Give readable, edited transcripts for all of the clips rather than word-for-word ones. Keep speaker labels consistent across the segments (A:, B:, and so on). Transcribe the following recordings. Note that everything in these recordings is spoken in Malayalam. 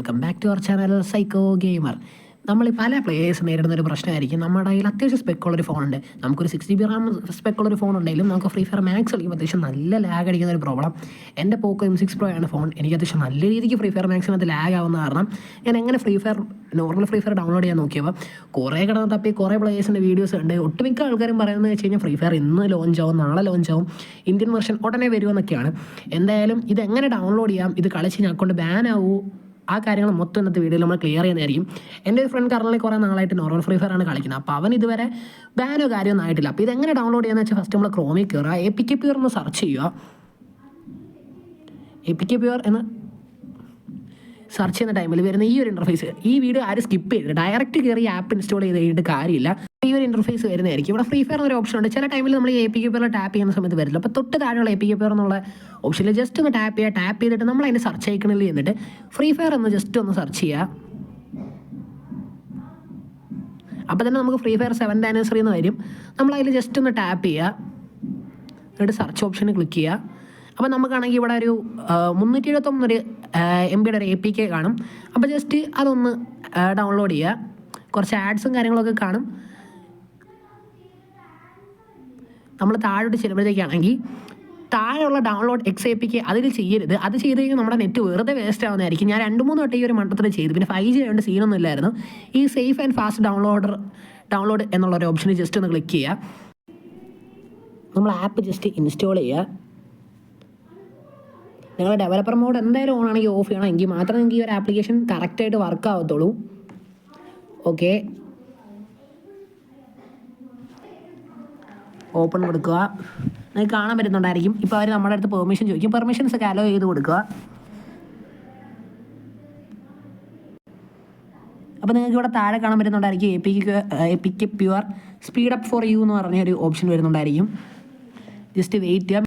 A: Welcome back to our channel psycho gamer. നമ്മൾ പല പ്ലേയേഴ്സ് നേരിടുന്ന ഒരു പ്രശ്നമായിരിക്കും. നമ്മുടെ കയ്യിൽ അത്യാവശ്യം സ്പെക്കുള്ളൊരു ഫോണുണ്ട്. നമുക്കൊരു 6 GB റാം സ്പെക്കുള്ളൊരു ഫോൺ ഉണ്ടെങ്കിലും നമുക്ക് ഫ്രീ ഫയർ മാക്സ് കളിക്കുമ്പോൾ അത്യാവശ്യം നല്ല ലാഗ് അടിക്കുന്ന ഒരു പ്രോബ്ലം. എൻ്റെ പോക്കോ M6 Pro ആണ് ഫോൺ. എനിക്ക് അത്യാവശ്യം നല്ല രീതിക്ക് ഫ്രീ ഫയർ മാക്സിനകത്ത് ലാഗ് ആവുന്ന കാരണം ഞാൻ എങ്ങനെ നോർമൽ ഫ്രീ ഫയർ ഡൗൺലോഡ് ചെയ്യാൻ നോക്കിയപ്പോൾ കുറേ കിടന്ന് തപ്പി കുറേ പ്ലേയേഴ്സിൻ്റെ വീഡിയോസ് ഉണ്ട്. ഒട്ടുമിക്ക ആൾക്കാരും പറയുന്നത് വെച്ച് കഴിഞ്ഞാൽ ഫ്രീ ഫയർ ഇന്ന് ലോഞ്ച് ആവും, നാളെ ലോഞ്ച് ആവും, ഇന്ത്യൻ വെർഷൻ ഉടനെ വരുമെന്നൊക്കെയാണ്. എന്തായാലും ഇതെങ്ങനെ ഡൗൺലോഡ് ചെയ്യാം, ഇത് കളിച്ച് ഞാൻ അക്കൗണ്ട് ബാൻ ആവൂ, ആ കാര്യങ്ങൾ മൊത്തം ഇന്നത്തെ വീഡിയോയിൽ നമ്മൾ ക്ലിയർ ചെയ്യുന്നതായിരിക്കും. എൻ്റെ ഒരു ഫ്രണ്ട് കറലിൽ കുറേ നാളായിട്ട് നോർമൽ ഫ്രീ ഫയർ ആണ് കളിക്കുന്നത്. അപ്പോൾ അവൻ ഇതുവരെ ബാനോ കാര്യമൊന്നും ആയിട്ടില്ല. അപ്പോൾ ഇതെങ്ങനെ ഡൗൺലോഡ് ചെയ്യാന്ന് വെച്ചാൽ ഫസ്റ്റ് നമ്മൾ ക്രോമിൽ കയറുക, APK Pure എന്ന് സെർച്ച് ചെയ്യുക. APK Pure എന്ന് സെർച്ച് ചെയ്യുന്ന ടൈമിൽ വരുന്ന ഈ ഒരു ഇൻ്റർഫേസ്, ഈ വീഡിയോ ആരും സ്കിപ്പ് ചെയ്ത് ഡയറക്റ്റ് കയറി ആപ്പ് ഇൻസ്റ്റാൾ ചെയ്ത് കഴിഞ്ഞിട്ട് കാര്യമില്ല. ഈ ഒരു ഇൻ്റർഫേസ് വരുന്നതായിരിക്കും. ഇവിടെ ഫ്രീ ഫയർ എന്നൊരു ഓപ്ഷൻ ഉണ്ട്. ചില ടൈമിൽ നമ്മൾ APK Pure ടാപ്പ് ചെയ്യുന്ന സമയത്ത് വരില്ല. അപ്പോൾ തൊട്ട് താഴെയുള്ള APK Pure എന്നുള്ള ഓപ്ഷനിൽ ജസ്റ്റ് ഒന്ന് ടാപ്പ് ചെയ്തിട്ട് നമ്മൾ അതിൻ്റെ സെർച്ച് ഐക്കണിൽ എന്നിട്ട് ഫ്രീ ഫയർ എന്ന് ജസ്റ്റ് ഒന്ന് സെർച്ച് ചെയ്യുക. അപ്പോൾ തന്നെ നമുക്ക് ഫ്രീ ഫയർ 7th ആനിവേഴ്സറി എന്ന് വരും. നമ്മൾ അതിൽ ജസ്റ്റ് ഒന്ന് ടാപ്പ് ചെയ്യുക, എന്നിട്ട് സെർച്ച് ഓപ്ഷന് ക്ലിക്ക് ചെയ്യുക. അപ്പോൾ നമുക്കാണെങ്കിൽ ഇവിടെ ഒരു 379 MB ഒരു APK കാണും. അപ്പോൾ ജസ്റ്റ് അതൊന്ന് ഡൗൺലോഡ് ചെയ്യുക. കുറച്ച് ആഡ്സും കാര്യങ്ങളൊക്കെ കാണും. നമ്മൾ താഴോട്ട് ചെല്ലുമ്പോഴത്തേക്കാണെങ്കിൽ താഴെയുള്ള ഡൗൺലോഡ് XAPK അതിൽ ചെയ്യരുത്. അത് ചെയ്ത് കഴിഞ്ഞാൽ നമ്മുടെ നെറ്റ് വെറുതെ വേസ്റ്റ് ആവുന്നതായിരിക്കും. ഞാൻ 2-3 വട്ടം ഈ ഒരു മണ്ടത്തിൽ ചെയ്തു. പിന്നെ 5G ആയതുകൊണ്ട് സീനൊന്നും ഇല്ലായിരുന്നു. ഈ സേഫ് ആൻഡ് ഫാസ്റ്റ് ഡൗൺലോഡ് എന്നുള്ളൊരു ഓപ്ഷന് ജസ്റ്റ് ഒന്ന് ക്ലിക്ക് ചെയ്യുക. നമ്മൾ ആപ്പ് ജസ്റ്റ് ഇൻസ്റ്റാൾ ചെയ്യുക. നിങ്ങൾ ഡെവലപ്പർ മോഡ് എന്തായാലും ഓൺ ആണെങ്കിൽ ഓഫ് ചെയ്യണം. എങ്കിൽ മാത്രമേ നിങ്ങൾക്ക് ഈ ഒരു ആപ്ലിക്കേഷൻ കറക്റ്റായിട്ട് വർക്ക് ആവത്തുള്ളൂ. ഓക്കെ, ഓപ്പൺ കൊടുക്കുക. നിങ്ങൾക്ക് കാണാൻ പറ്റുന്നുണ്ടായിരിക്കും. ഇപ്പോൾ അവർ നമ്മുടെ അടുത്ത് പെർമിഷൻ ചോദിക്കും. പെർമിഷൻസ് ഒക്കെ അലോ ചെയ്ത് കൊടുക്കുക. അപ്പോൾ നിങ്ങൾക്ക് ഇവിടെ താഴെ കാണാൻ പറ്റുന്നുണ്ടായിരിക്കും APK Pure speed up for you എന്ന് പറഞ്ഞൊരു ഓപ്ഷൻ വരുന്നുണ്ടായിരിക്കും. ജസ്റ്റ് വെയിറ്റ് ചെയ്യാം.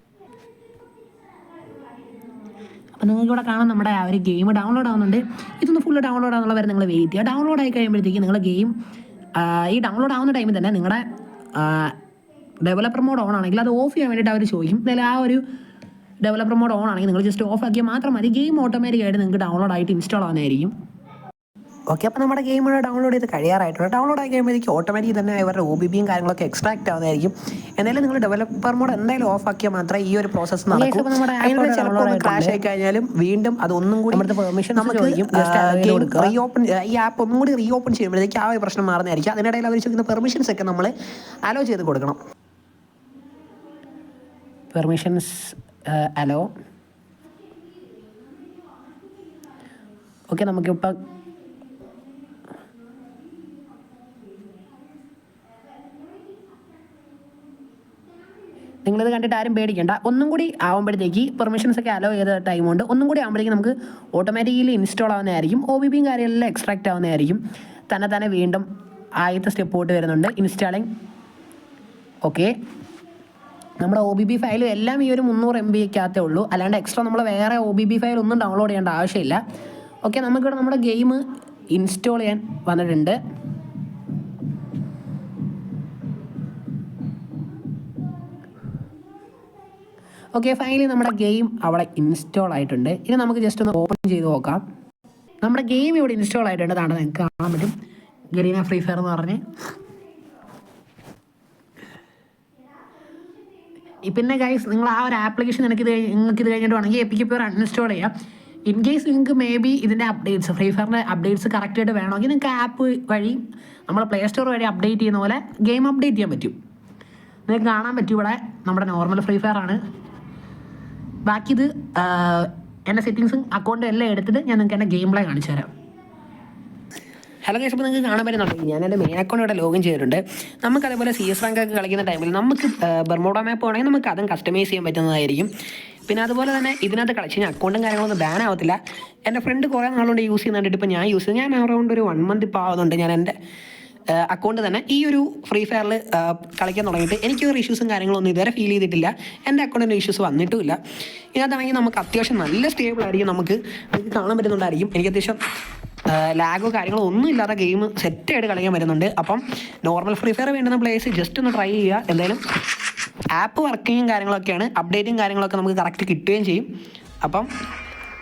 A: അപ്പോൾ നിങ്ങൾക്ക് ഇവിടെ കാണാൻ നമ്മുടെ ആ ഒരു ഗെയിം ഡൗൺലോഡ് ആവുന്നുണ്ട്. ഇതൊന്ന് ഫുള്ള് ഡൗൺലോഡ് ആവുന്നുള്ള വരെ നിങ്ങൾ വെയിറ്റ് ചെയ്യുക. ഡൗൺലോഡ് ആയി കഴിയുമ്പോഴത്തേക്ക് നിങ്ങൾ ഗെയിം ഈ ഡൗൺലോഡ് ആവുന്ന ടൈമിൽ തന്നെ നിങ്ങളുടെ ഡെവലപ്പർ മോഡ് ഓൺ ആണെങ്കിൽ അത് ഓഫ് ചെയ്യാൻ വേണ്ടിയിട്ട് അവർ ചോദിക്കും. എന്തായാലും ആ ഒരു ഡെവലപ്പർ മോഡ് ഓൺ ആണെങ്കിൽ നിങ്ങൾ ജസ്റ്റ് ഓഫ് ആക്കിയാൽ മാത്രം മതി. ഗെയിം ഓട്ടോമാറ്റിക്കായിട്ട് നിങ്ങൾക്ക് ഡൗൺലോഡ് ആയിട്ട് ഇൻസ്റ്റാൾ ആവുന്നതായിരിക്കും. ഓക്കെ, അപ്പോൾ നമ്മുടെ ഗെയിം ഡൗൺലോഡ് ചെയ്ത് കഴിയാറായിട്ടുണ്ട്. ഡൗൺലോഡ് ആയി കഴിയുമ്പോഴേക്ക് ഓട്ടോമാറ്റിക് തന്നെ ഇവരുടെ OBBയും കാര്യങ്ങളൊക്കെ എക്സ്ട്രാക്ട് ആവുന്നതായിരിക്കും. എന്തായാലും നിങ്ങൾ ഡെവലപ്പർ മോഡ് എന്തായാലും ഓഫ് ആക്കിയാൽ മാത്രമേ ഈ ഒരു പ്രോസസ്സ് നടക്കൂ. ചിലപ്പോൾ ക്രാഷ് ആയി കഴിഞ്ഞാലും വീണ്ടും അതൊന്നും കൂടി പെർമിഷൻ നമുക്ക് ഈ ആപ്പ് ഒന്നും കൂടി റീഓപ്പൺ ചെയ്യുമ്പോഴത്തേക്ക് ആ ഒരു പ്രശ്നം മാറുന്നതായിരിക്കും. അതിനിടയിൽ അവർ ചോദിക്കുന്ന പെർമിഷൻസ് ഒക്കെ നമ്മൾ അലോ ചെയ്ത് കൊടുക്കണം. Permissions hello. ഓക്കെ, നമുക്കിപ്പോൾ നിങ്ങളിത് കണ്ടിട്ട് ആരും പേടിക്കേണ്ട. ഒന്നും കൂടി ആകുമ്പോഴത്തേക്ക് പെർമിഷൻസ് ഒക്കെ അലോ ചെയ്ത ടൈം കൊണ്ട് ഒന്നും കൂടി ആകുമ്പോഴേക്കും നമുക്ക് ഓട്ടോമാറ്റിക്കലി ഇൻസ്റ്റാൾ ആവുന്നതായിരിക്കും. OBBയും കാര്യങ്ങളെല്ലാം എക്സ്ട്രാക്ട് ആവുന്നതായിരിക്കും. തന്നെ വീണ്ടും ആദ്യത്തെ സ്റ്റെപ്പ് പോയിട്ട് വരുന്നുണ്ട്, ഇൻസ്റ്റാളിങ്. ഓക്കെ, നമ്മുടെ OBB ഫയലും എല്ലാം ഈ ഒരു 300 MB ഉള്ളൂ. അല്ലാണ്ട് എക്സ്ട്രാ നമ്മൾ വേറെ OBB ഫയൽ ഒന്നും ഡൗൺലോഡ് ചെയ്യേണ്ട ആവശ്യമില്ല. ഓക്കെ, നമുക്കിവിടെ നമ്മുടെ ഗെയിം ഇൻസ്റ്റാൾ ചെയ്യാൻ വന്നിട്ടുണ്ട്. ഓക്കെ, ഫൈനലി നമ്മുടെ ഗെയിം അവിടെ ഇൻസ്റ്റാൾ ആയിട്ടുണ്ട്. ഇനി നമുക്ക് ജസ്റ്റ് ഒന്ന് ഓപ്പൺ ചെയ്ത് നോക്കാം. നമ്മുടെ ഗെയിം ഇവിടെ ഇൻസ്റ്റാൾ ആയിട്ടുണ്ട്. അതാണ് നിങ്ങൾക്ക് കാണാൻ പറ്റും, ഗരീന ഫ്രീ ഫയർ എന്ന് പറഞ്ഞ്. പിന്നെ ഗൈസ്, നിങ്ങൾ ആ ഒരു ആപ്ലിക്കേഷൻ നിങ്ങൾക്ക് ഇത് കഴിഞ്ഞിട്ട് വേണമെങ്കിൽ APK Pure അൺഇൻസ്റ്റാൾ ചെയ്യാം. ഇൻ കേസ് നിങ്ങൾക്ക് മേ ബി ഇതിൻ്റെ അപ്ഡേറ്റ്സ് ഫ്രീ ഫയറിൻ്റെ അപ്ഡേറ്റ്സ് കറക്റ്റായിട്ട് വേണമെങ്കിൽ നിങ്ങൾക്ക് ആപ്പ് വഴി നമ്മൾ പ്ലേ സ്റ്റോർ വഴി അപ്ഡേറ്റ് ചെയ്യുന്ന പോലെ ഗെയിം അപ്ഡേറ്റ് ചെയ്യാൻ പറ്റും. നിങ്ങൾക്ക് കാണാൻ പറ്റും ഇവിടെ നമ്മുടെ നോർമൽ ഫ്രീ ഫയർ ആണ്. ബാക്കി ഇത് എൻ്റെ സെറ്റിങ്സും അക്കൗണ്ടും എല്ലാം എടുത്തിട്ട് ഞാൻ നിങ്ങൾക്ക് എൻ്റെ ഗെയിം പ്ലേ കാണിച്ചു തരാം. ഹലോ ഗൈസ്, അപ്പോൾ നിങ്ങൾക്ക് കാണാൻ പറ്റുന്നുണ്ട് ഞാൻ എൻ്റെ മെയിൻ അക്കൗണ്ട് ഇവിടെ ലോഗിൻ ചെയ്തിട്ടുണ്ട്. നമുക്ക് അതേപോലെ CS റാങ്ക് ഒക്കെ കളിക്കുന്ന ടൈമിൽ നമുക്ക് ബർമോഡ മാപ്പ് വേണമെങ്കിൽ നമുക്ക് അതും കസ്റ്റമൈസ് ചെയ്യാൻ പറ്റുന്നതായിരിക്കും. പിന്നെ അതുപോലെ തന്നെ ഇതിനകത്ത് കളിച്ച് കഴിഞ്ഞാൽ അക്കൗണ്ടും കാര്യങ്ങളൊന്നും ബാൻ ആവത്തില്ല. എൻ്റെ ഫ്രണ്ട് കുറേ നാളുകൊണ്ട് യൂസ് ചെയ്യുന്നുണ്ട്. ഇപ്പോൾ ഞാൻ യൂസ് ചെയ്ത് ഞാൻ അറൗണ്ട് ഒരു 1 month ഇപ്പോൾ ആവുന്നുണ്ട് ഞാൻ എൻ്റെ അക്കൗണ്ട് തന്നെ ഈ ഒരു ഫ്രീ ഫയറിൽ കളിക്കാൻ തുടങ്ങിയിട്ട് എനിക്ക് ഒരു ഇഷ്യൂസും കാര്യങ്ങളൊന്നും ഇതുവരെ ഫീൽ ചെയ്തിട്ടില്ല. എൻ്റെ അക്കൗണ്ടിൻ്റെ ഇഷ്യൂസ് വന്നിട്ടുമില്ല. ഇതിനകത്താണെങ്കിൽ നമുക്ക് അത്യാവശ്യം നല്ല സ്റ്റേബിൾ ആയിരിക്കും. നമുക്ക് കാണാൻ പറ്റുന്നുണ്ടായിരിക്കും എനിക്ക് അത്യാവശ്യം ലാഗോ കാര്യങ്ങളോ ഒന്നും ഇല്ലാതെ ഗെയിം സെറ്റായിട്ട് കളിക്കാൻ വരുന്നുണ്ട്. അപ്പം നോർമൽ ഫ്രീ ഫയർ വേണ്ടുന്ന പ്ലേയേഴ്സ് ജസ്റ്റ് ഒന്ന് ട്രൈ ചെയ്യുക. എന്തായാലും ആപ്പ് വർക്കിങ്ങും കാര്യങ്ങളൊക്കെയാണ്, അപ്ഡേറ്റും കാര്യങ്ങളൊക്കെ നമുക്ക് കറക്റ്റ് കിട്ടുകയും ചെയ്യും. അപ്പം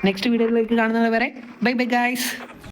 A: നെക്സ്റ്റ് വീഡിയോയിലേക്ക് കാണുന്നത് വരെ ബൈ ബൈ ഗൈസ്.